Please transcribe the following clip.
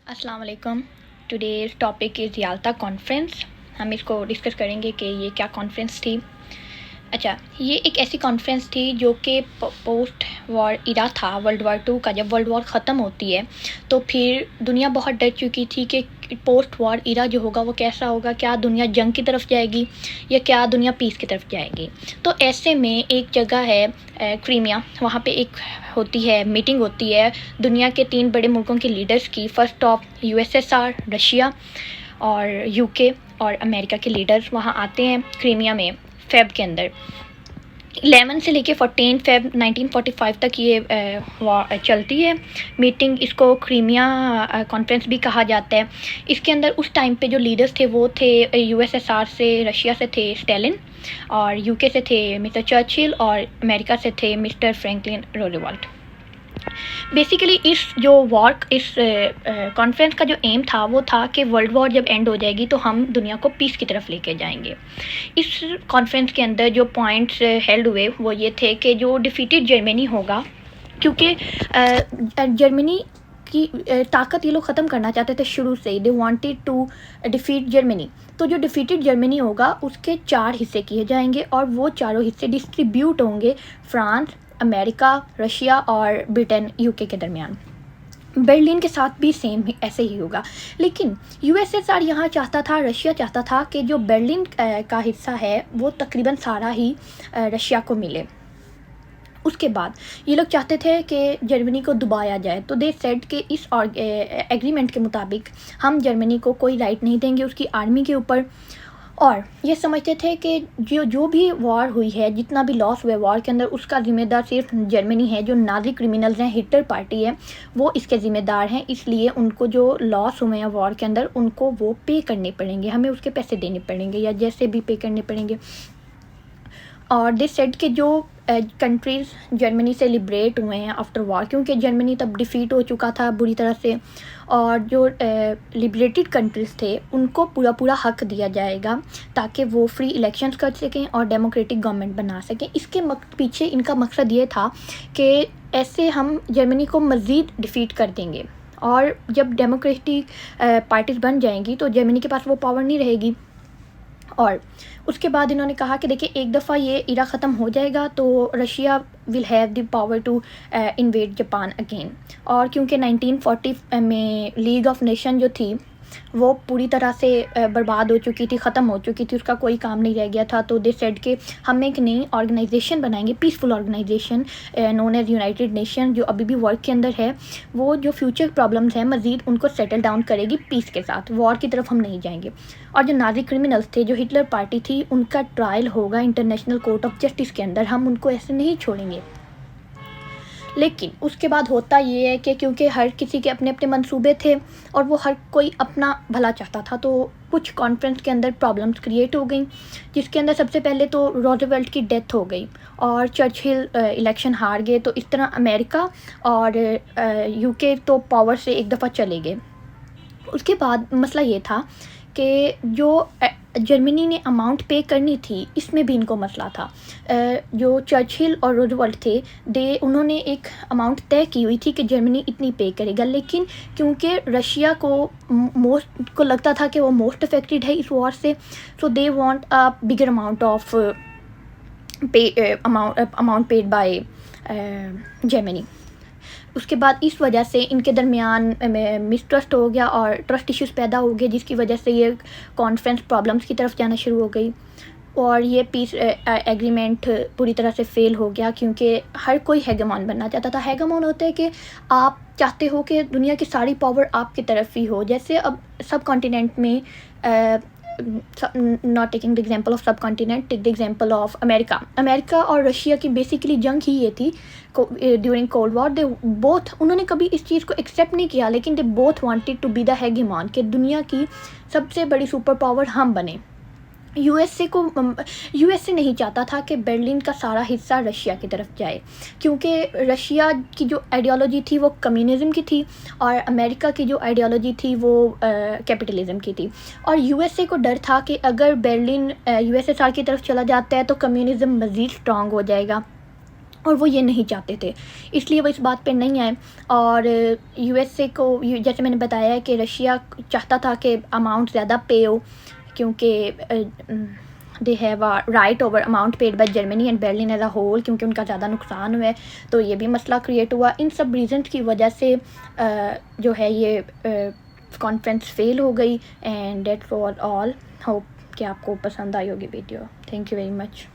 अस्सलाम वालेकुम। Today's topic is Yalta conference. हम इसको डिस्कस करेंगे कि ये क्या कॉन्फ्रेंस थी। अच्छा, ये एक ऐसी कॉन्फ्रेंस थी जो कि पोस्ट वॉर इरा था, वर्ल्ड वॉर 2 का। जब वर्ल्ड वॉर ख़त्म होती है तो फिर दुनिया बहुत डर चुकी थी कि पोस्ट वॉर इरा जो होगा वो कैसा होगा, क्या दुनिया जंग की तरफ जाएगी या क्या दुनिया पीस की तरफ जाएगी। तो ऐसे में एक जगह है क्रीमिया, वहाँ पे एक होती है मीटिंग होती है दुनिया के 3 बड़े मुल्कों के लीडर्स की। फर्स्ट ऑफ यूएसएसआर, रशिया और यूके और अमेरिका के लीडर्स वहाँ आते हैं क्रीमिया में फेब के अंदर। 11 से लेके 14 फेब 1945 तक ये चलती है मीटिंग। इसको क्रीमिया कॉन्फ्रेंस भी कहा जाता है। इसके अंदर उस टाइम पे जो लीडर्स थे वो थे यूएसएसआर से, रशिया से थे स्टालिन, और यूके से थे मिस्टर चर्चिल, और अमेरिका से थे मिस्टर फ्रैंकलिन रूजवेल्ट। बेसिकली इस कॉन्फ्रेंस का जो एम था वो था कि वर्ल्ड वॉर जब एंड हो जाएगी तो हम दुनिया को पीस की तरफ लेके जाएंगे। इस कॉन्फ्रेंस के अंदर जो पॉइंट्स हेल्ड हुए वो ये थे कि जो डिफीटेड जर्मनी होगा, क्योंकि जर्मनी की ताकत ये लोग ख़त्म करना चाहते थे शुरू से ही। They wanted to defeat Germany. तो जो डिफीटेड जर्मनी होगा उसके 4 हिस्से किए जाएंगे और वो चारों हिस्से डिस्ट्रीब्यूट होंगे फ्रांस, अमेरिका, रशिया और ब्रिटेन, यूके के दरमियान। बर्लिन के साथ भी सेम ऐसे ही होगा। लेकिन यूएसएसआर यहाँ चाहता था, रशिया चाहता था कि जो बर्लिन का हिस्सा है वो तकरीबन सारा ही रशिया को मिले। उसके बाद ये लोग चाहते थे कि जर्मनी को दबाया जाए। तो दे सेड कि इस एग्रीमेंट के मुताबिक हम जर्मनी को कोई राइट नहीं देंगे उसकी आर्मी के ऊपर। और ये समझते थे कि जो भी वॉर हुई है, जितना भी लॉस हुआ है वॉर के अंदर, उसका ज़िम्मेदार सिर्फ जर्मनी है। जो नाज़ी क्रिमिनल्स हैं, हिटलर पार्टी है, वो इसके ज़िम्मेदार हैं। इसलिए उनको जो लॉस हुए हैं वॉर के अंदर उनको वो पे करने पड़ेंगे, हमें उसके पैसे देने पड़ेंगे या जैसे भी पे करने पड़ेंगे। और दे सेड कि जो कंट्रीज़ जर्मनी से लिबरेट हुए हैं आफ्टर वॉर, क्योंकि जर्मनी तब डिफीट हो चुका था बुरी तरह से, और जो लिबरेटेड कंट्रीज़ थे उनको पूरा पूरा हक दिया जाएगा ताकि वो फ्री इलेक्शंस कर सकें और डेमोक्रेटिक गवर्नमेंट बना सकें। इसके पीछे इनका मकसद ये था कि ऐसे हम जर्मनी को मज़ीद डिफीट कर देंगे, और जब डेमोक्रेटिक पार्टीज़ बन जाएंगी तो जर्मनी के पास वो पावर नहीं रहेगी। और उसके बाद इन्होंने कहा कि देखिए, एक दफ़ा ये इरा ख़त्म हो जाएगा तो Russia will have the power to invade Japan again. और क्योंकि 1940 में लीग ऑफ नेशन जो थी वो पूरी तरह से बर्बाद हो चुकी थी, ख़त्म हो चुकी थी, उसका कोई काम नहीं रह गया था। तो दे सेड के हम एक नई ऑर्गेनाइजेशन बनाएंगे, peaceful organisation known as United Nation, जो अभी भी वर्क के अंदर है। वो जो फ्यूचर प्रॉब्लम्स हैं मज़ीद उनको सेटल डाउन करेगी पीस के साथ, वॉर की तरफ हम नहीं जाएंगे। और जो नाज़ी क्रिमिनल्स थे, जो हिटलर पार्टी थी, उनका ट्रायल होगा इंटरनेशनल कोर्ट ऑफ जस्टिस के अंदर, हम उनको ऐसे नहीं छोड़ेंगे। लेकिन उसके बाद होता ये है कि क्योंकि हर किसी के अपने अपने मंसूबे थे और वो हर कोई अपना भला चाहता था, तो कुछ कॉन्फ्रेंस के अंदर प्रॉब्लम्स क्रिएट हो गई, जिसके अंदर सबसे पहले तो रूजवेल्ट की डेथ हो गई और चर्चिल इलेक्शन हार गए। तो इस तरह अमेरिका और यूके तो पावर से एक दफ़ा चले गए। उसके बाद मसला ये था कि जो जर्मनी ने अमाउंट पे करनी थी, इसमें भी इनको मसला था। जो चर्चिल और रूजवेल्ट थे, उन्होंने एक अमाउंट तय की हुई थी कि जर्मनी इतनी पे करेगा। लेकिन क्योंकि रशिया को लगता था कि वो मोस्ट अफेक्टेड है इस वॉर से, so they want a bigger amount of amount paid by Germany. उसके बाद इस वजह से इनके दरमियान मिसट्रस्ट हो गया और ट्रस्ट इश्यूज़ पैदा हो गए, जिसकी वजह से ये कॉन्फ्रेंस प्रॉब्लम्स की तरफ जाना शुरू हो गई और ये पीस एग्रीमेंट पूरी तरह से फेल हो गया, क्योंकि हर कोई हेगेमॉन बनना चाहता था। हेगेमॉन होता है कि आप चाहते हो कि दुनिया की सारी पावर आपकी तरफ ही हो। जैसे अब सब कॉन्टिनेंट में not taking the example of subcontinent, take the example of America और रशिया की बेसिकली जंग ही ये थी during cold war. They both, उन्होंने कभी इस चीज़ को एक्सेप्ट नहीं किया, लेकिन they both wanted to be the hegemon, कि दुनिया की सबसे बड़ी सुपर पावर हम बने। यूएसए नहीं चाहता था कि बर्लिन का सारा हिस्सा रशिया की तरफ जाए, क्योंकि रशिया की जो आइडियोलॉजी थी वो कम्युनिज़म की थी और अमेरिका की जो आइडियोलॉजी थी वो कैपिटलिज़म की थी। और यूएसए को डर था कि अगर बर्लिन यूएसएसआर की तरफ चला जाता है तो कम्युनिज़म मज़ीद स्ट्रॉन्ग हो जाएगा اور وہ یہ نہیں چاہتے تھے، اس لیے وہ اس بات پہ نہیں آئے. اور یو ایس اے کو جیسے میں نے بتایا ہے کہ رشیا چاہتا تھا کہ اماؤنٹ زیادہ پے ہو، کیونکہ they have right over amount paid by Germany and Berlin as a whole, کیونکہ ان کا زیادہ نقصان ہوا ہے. تو یہ بھی مسئلہ کریٹ ہوا. ان سب ریزنس کی وجہ سے جو ہے یہ کانفرنس فیل ہو گئی. And that was all. Hope کہ آپ کو پسند آئی ہوگی video. Thank you very much.